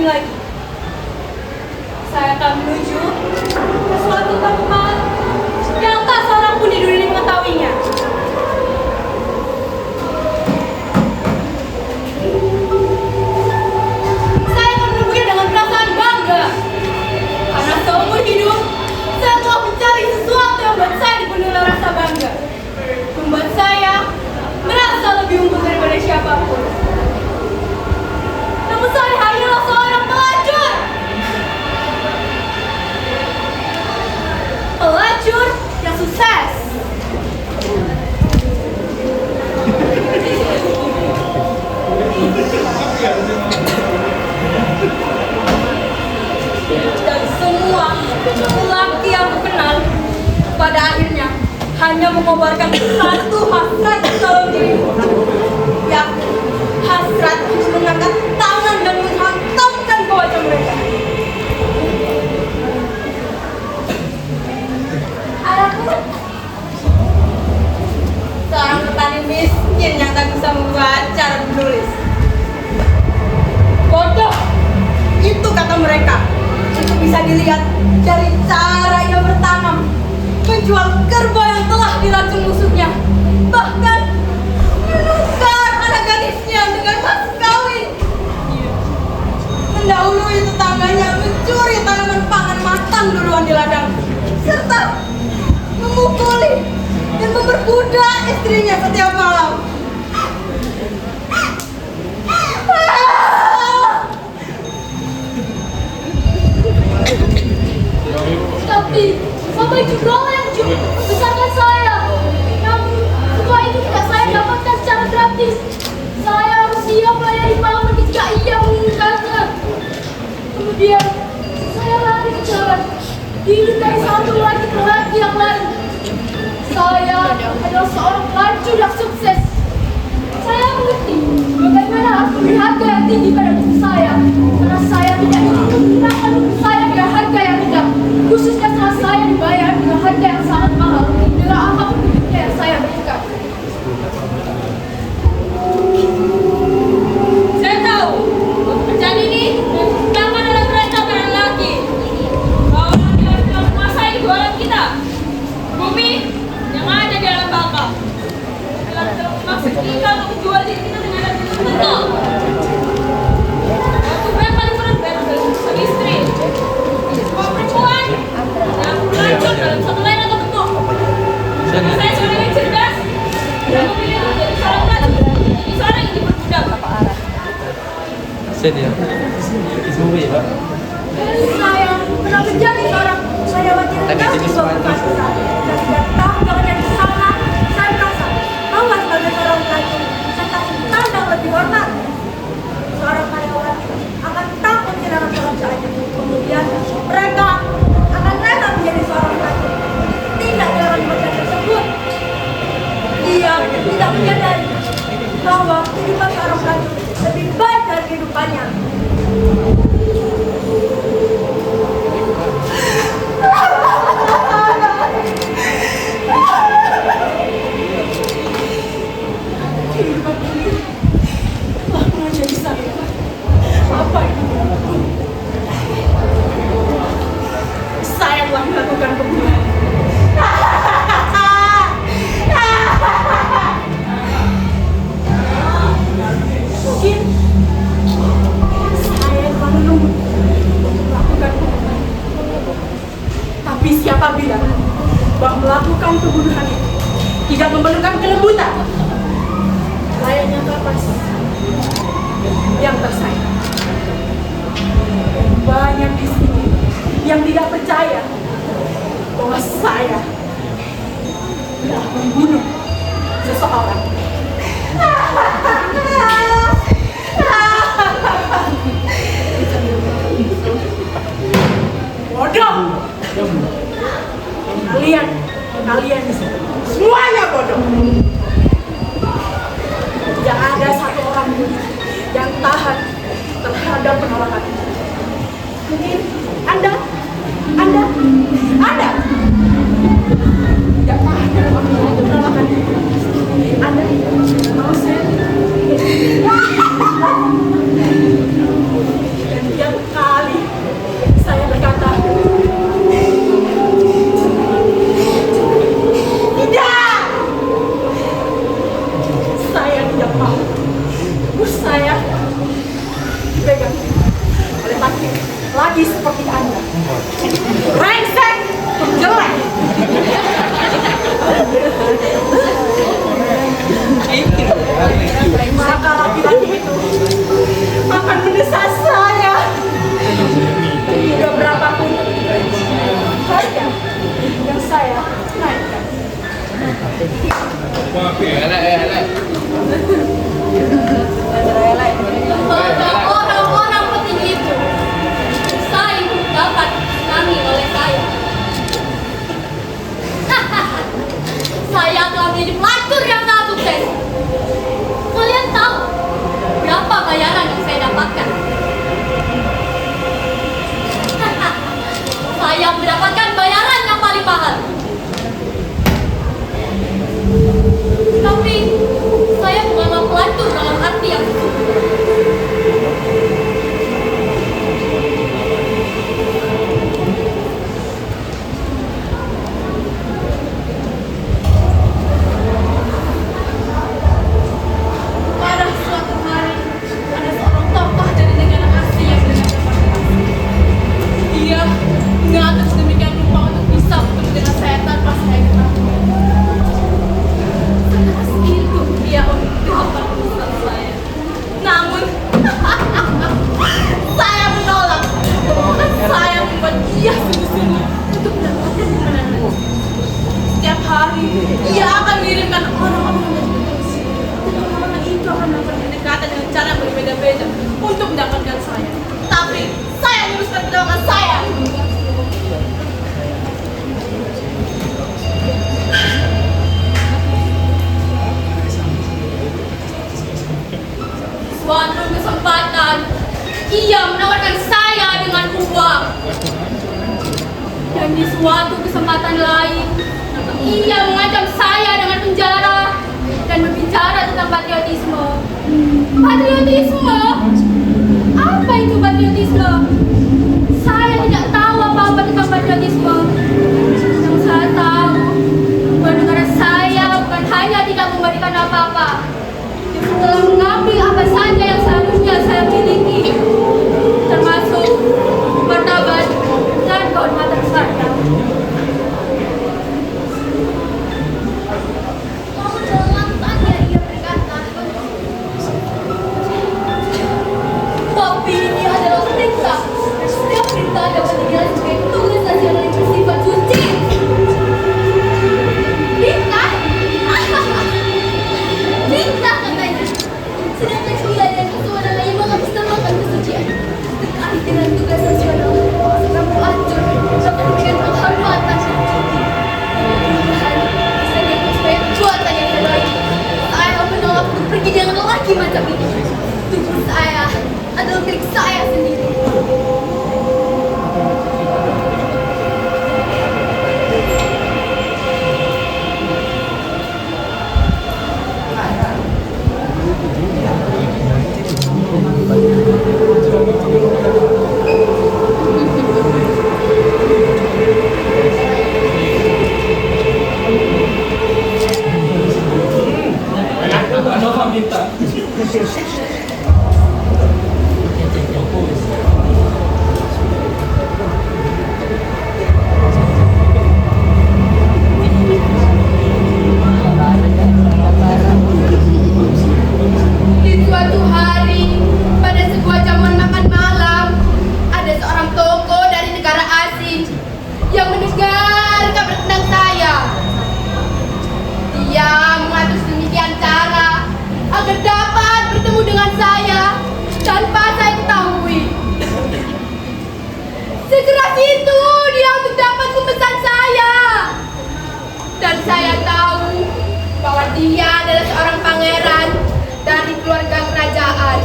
asing lagi. Saya akan menuju ke suatu tempat yang tak seorang pun di dunia ini mengetahuinya. Saya akan menemuinya dengan perasaan bangga. Karena seumur hidup, saya telah mencari sesuatu yang membuat saya dipenuhi oleh rasa bangga. Membuat saya merasa lebih unggul daripada siapapun. Namun saya hanyalah seorang pelacur. Pelacur yang sukses. Dan semua lelaki yang kukenal pada akhirnya hanya mengobarkan satu hasrat dalam diriku, yakni hasrat untuk mengangkat tangan dan menghantamkan ke wajah mereka. Aku seorang petani miskin yang tak bisa membaca dan menulis. Bodoh, itu kata mereka. Itu bisa dilihat dari cara ia bertanam, menjual kerbau yang telah diracun musuhnya, bahkan menukar anak gadisnya dengan mas kawin, mendahului tetangganya mencuri tanaman pangan matang duluan di ladang, serta memukuli dan memperbudak istrinya setiap malam. Tapi sampai juga yang membesarkan saya. Namun semua itu tidak saya dapatkan secara gratis. Saya harus siap melayani paman ketika ia menginginkannya. Kemudian saya lari ke jalan, dinikahi satu lagi ke laki yang lain. Saya adalah seorang pelacur yang sukses. Saya mengerti bagaimana harus memberi harga yang tinggi pada tubuh saya, karena saya tidak ingin menggunakan tubuh saya dengan harga yang rendah, khususnya setelah saya dibayar dengan harga yang sangat mahal dengan apapun yang saya berikan. Saya tahu pekerjaan ini dilakukan oleh mereka karena laki, bahwa laki-laki telah menguasai jualan kita, bumi yang ada di alam baka. Laki-laki telah memaksa kita untuk menjual diri kita dengan harga tertentu. Aku yang paling berat sebagai istri. Semua perempuan yang beracun dalam satu lain atau bentuk. Saya seorang yang cerdas yang memilih untuk menjadi seorang pelacur, jadi seorang yang diperbudak. Saya pernah menjadi seorang karyawan yang tidak dibutuhkan. Dan setiap tahun bekerja di sana, saya merasa bahwa sebagai seorang pelacur, saya tak dipandang lebih hormat. Seorang karyawan akan takut kehilangan pekerjaannya. Kemudian mereka akan rela menjadi seorang pelacur, tidak dalam pekerjaan tersebut. Dia tidak menyadari bahwa kehidupan seorang pelacur lebih baik dari kehidupannya. Kehidupan ini telah mengajari saya apa itu. Saya telah melakukan pembunuhan. Mungkin saya telah menunggu melakukan pembunuhan. Tapi siapa bilang bahwa melakukan pembunuhan itu tidak memerlukan kelembutan? Layaknya kapas yang tersayang. Banyak di sini yang tidak percaya bahwa saya telah membunuh seseorang. Bodoh! Kalian semuanya bodoh. Tidak ada satu orang pun yang tahan terhadap penolakan. Mungkin Anda tidak tahan dalam penolakan. Anda mau saya dan dia laki seperti Anda. Brengsek, jelek. Maka laki-laki itu akan mendesak saya hingga berapapun harga yang saya naikkan. Pada orang-orang petinggi itu, saya dapat disenangi oleh saya. Saya telah menjadi pelacur yang sangat sukses. Kalian tahu berapa bayaran yang saya dapatkan? Saya mendapatkan bayaran yang paling mahal. Tapi saya bukanlah pelacur dalam arti yang sesungguhnya. Pada suatu hari ada seorang tokoh dari negara Asia yang bernama Patriarki. Dia mengatur sedemikian rupa untuk bisa bertemu dengan saya tanpa saya ketahui. Sekeras itu dia mendapat urusan saya. Namun saya menolak. Saya membuat dia sungguh-sungguh untuk mendapatkan kemenangan. Setiap hari ia akan mengirimkan orang-orang yang berfungsi. Dan orang-orang itu akan melakukan pendekatan dengan cara yang berbeda-beda untuk mendapatkan saya. Tapi saya meneruskan perjuangan saya. Suatu kesempatan, ia menawarkan saya dengan uang. Dan di suatu kesempatan lain, ia mengancam saya dengan penjara dan berbicara tentang patriotisme. Patriotisme? Apa itu patriotisme? Saya tidak tahu apa-apa tentang patriotisme. Yang saya tahu, bahwa negara saya bukan hanya tidak memberikan apa-apa, telah mengambil apa saja yang seharusnya saya miliki, termasuk martabat dan kehormatan saya. Namun dalam tanya ia berkata, tapi ini adalah perintah. Setiap perintah dapat dinilai sebagai tugas nasional yang bersifat suci. Perintah? Perintah katanya. Sedangkan ia dan kewenangannya mengatasnamakan kesucian. Terkait dengan tugas nasional, Prabu Ancur dapat memberikan penghormatan. Tuhan bisa dianggap sebagai buatan yang terbaik. Saya menolak untuk pergi dengan lelaki macam ini. Tubuh saya adalah milik saya sendiri. Di suatu hari, pada sebuah jamuan makan malam, ada seorang tokoh dari negara asing yang mendengar kabar tentang saya. Dia mengatur sedemikian cara agar dapat bertemu dengan saya tanpa saya ketahui. Sekeras itu dia untuk dapat memesan saya. Dan saya tahu bahwa dia adalah seorang pangeran dari keluarga kerajaan.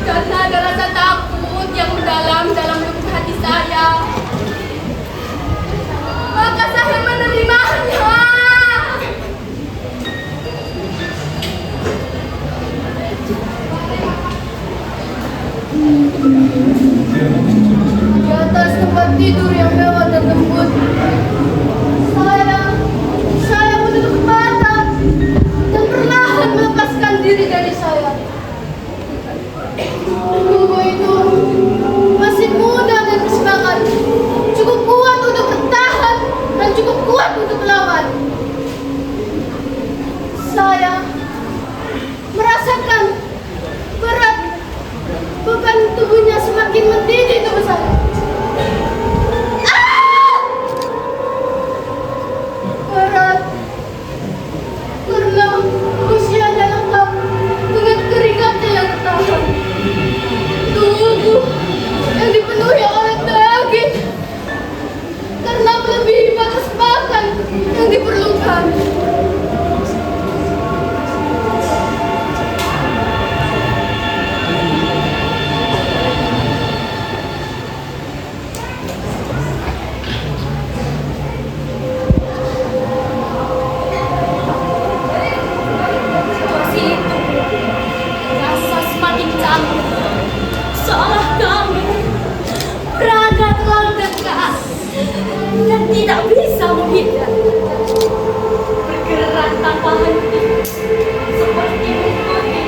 Karena ada rasa takut yang mendalam dalam lubuk hati saya, maka saya menerimanya. Di atas tempat tidur yang mewah dan lembut, saya menutup mata dan perlahan melepaskan diri dari saya. semakin mendidih tubuh saya. Ah! Berat. Karena usia dan lengkap dengan keringatnya yang tertahan. Tubuh yang dipenuhi oleh daging karena melebihi batas makan yang diperlukan. Situasi itu rasa semakin campur, seolah kami berada terlalu dekat dan tidak bisa menghindar. Bergerak tanpa henti, seperti mengikuti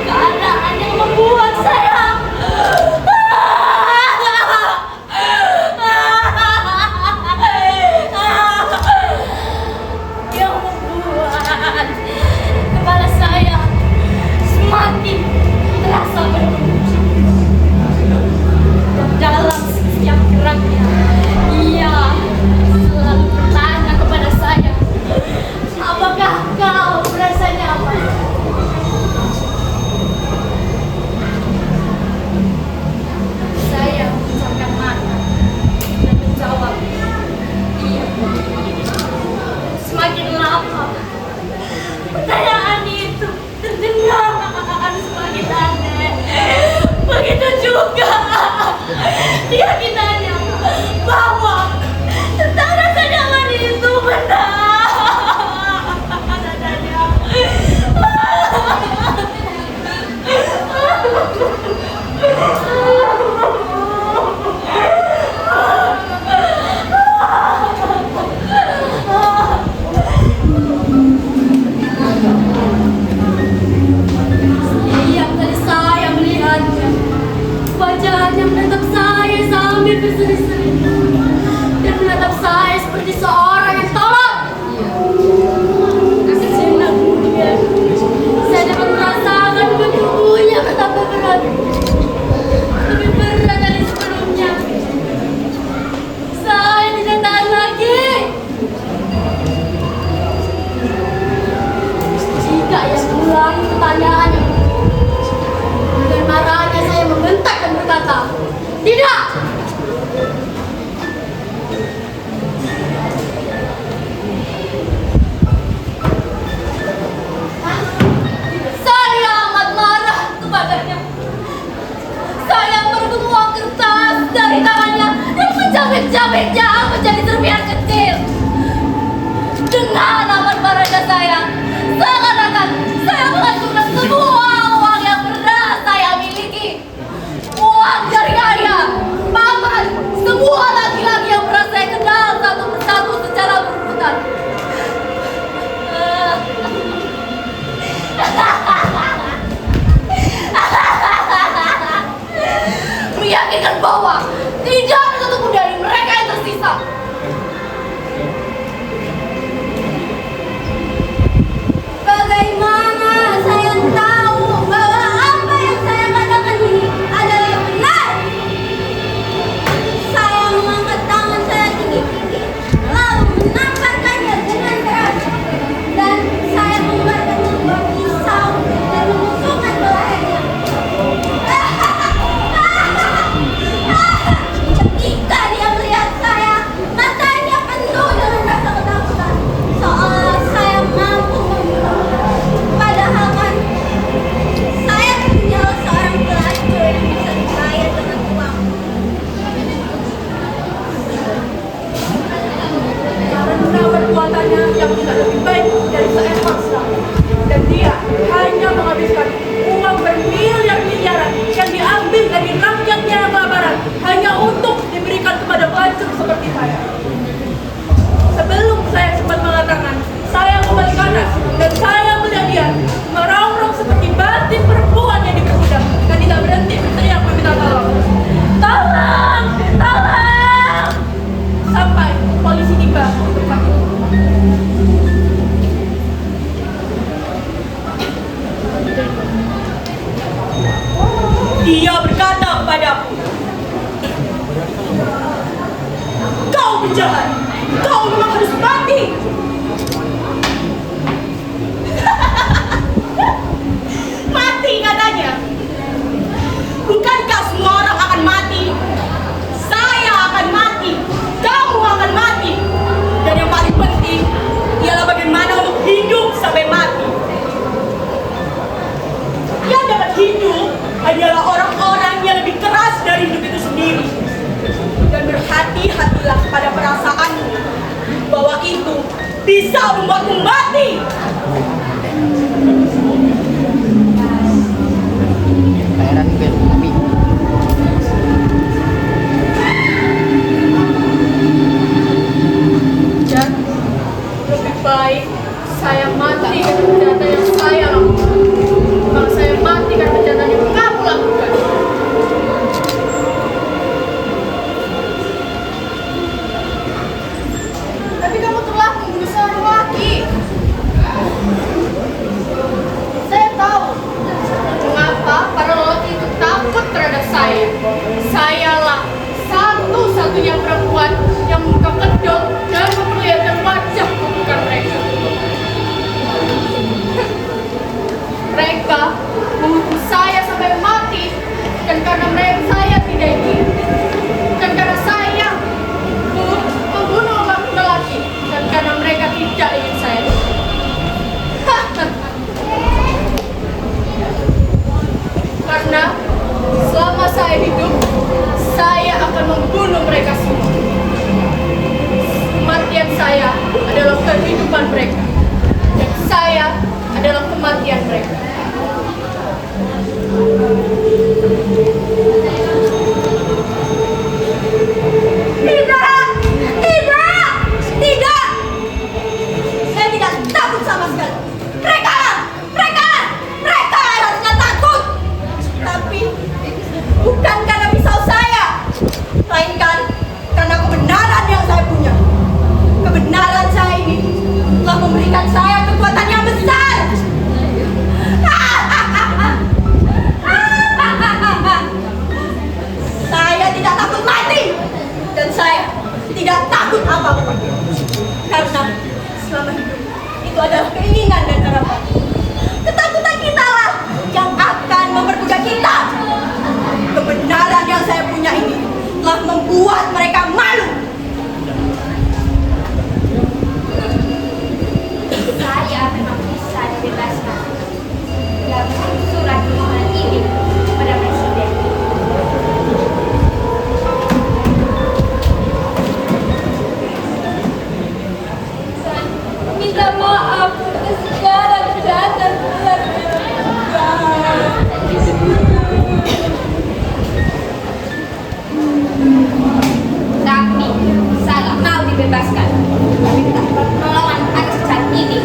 keadaan yang membuat saya yang membuat kepala saya semakin terasa berdebar. Dalam setiap geraknya, ia selalu bertanya kepada saya, apakah kau merasa nyaman? Saya mengucapkan mata dan menjawab, iya. Semakin lama, pertanyaan itu terdengar semakin aneh. Begitu juga keyakinannya bahwa tentang rasa nyaman itu benar adanya. Setiap kali saya melihatnya, wajahnya menatap saya sambil berseri-seri dan menatap saya seperti seorang yang tolong. Sejenak kemudian, saya dapat merasakan tubuhnya betapa berat, lebih berat dari sebelumnya. Saya tidak tahan lagi. Jika ia mengulangi pertanyaannya, dengan marahnya saya membentak dan berkata, tidak! Saya amat marah kepadanya. Saya merebut uang kertas dari tangannya dan menjamit-jamitnya menjadi serpihan kecil. Dengan amat marahnya saya, seakan-akan saya menghancurkan semua uang yang pernah saya miliki. Uang dari ayah, paman, semua laki-laki yang pernah saya kenal satu persatu secara berurutan. Meyakinkan bahwa tidak ada satupun dari mereka yang tersisa. Bagaimana saya tahu jahat. Kau memang harus mati. Mati katanya. Bukankah semua orang akan mati? Saya akan mati. Kamu akan mati. Dan yang paling penting ialah bagaimana untuk hidup sampai mati. Yang dapat hidup adalah orang-orang yang lebih keras dari hidup itu sendiri. Dan berhati-hatilah pada perasaanmu bahwa itu bisa membuatmu mati. Bayaran bil tapi Dan lebih baik saya mati karena kejahatan yang saya lakukan. Kalau saya mati karena kejahatan yang kamu lakukan. Tapi kamu telah membunuh seorang laki. Saya tahu mengapa para lelaki itu takut terhadap saya. Sayalah satu-satunya perempuan yang membuka kedok dan memperlihatkan wajah bukan mereka. Mereka menghukum saya sampai mati, dan karena saya tidak ingin, dan karena saya membunuh lelaki, dan karena mereka tidak ingin saya. Karena selama saya hidup, saya akan membunuh mereka semua. Kematian saya adalah kehidupan mereka, dan saya adalah kematian mereka. Tidak! Tidak! Tidak! Saya tidak takut sama sekali. Mereka yang harusnya takut. Tapi bukan karena pisau saya, melainkan karena kebenaran yang saya punya. Kebenaran saya ini telah memberikan saya kekuatan yang besar. Saya tidak takut mati, dan saya tidak takut apapun. Karena selama hidup itu adalah keinginan dan harapan. Ketakutan kita lah yang akan memperbudak kita. Kebenaran yang saya punya ini telah membuat mereka malu. Saya memang bisa dibebaskan dalam surat permohonan ini pada presiden. Minta maaf atas segala kejahatan yang Tapi saya mau dibebaskan. Tapi tak pertolongan atas kejahatan ini.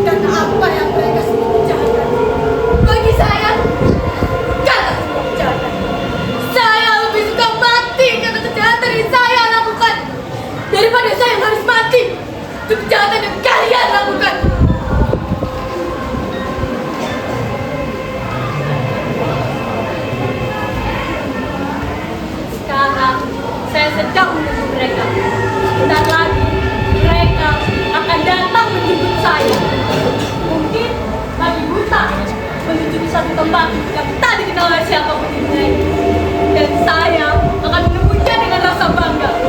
Karena apa yang mereka sebut kejahatan, bagi saya bukanlah sebuah kejahatan. Saya lebih suka mati karena kejahatan yang saya lakukan daripada saya harus mati untuk kejahatan yang kalian lakukan. Sekarang saya sedang menunggu mereka. Sebentar lagi mereka akan datang menjemput saya. Mungkin lagi buta menuju satu tempat yang tak dikenal oleh siapapun di dunia ini. Dan saya akan menemunya dengan rasa bangga.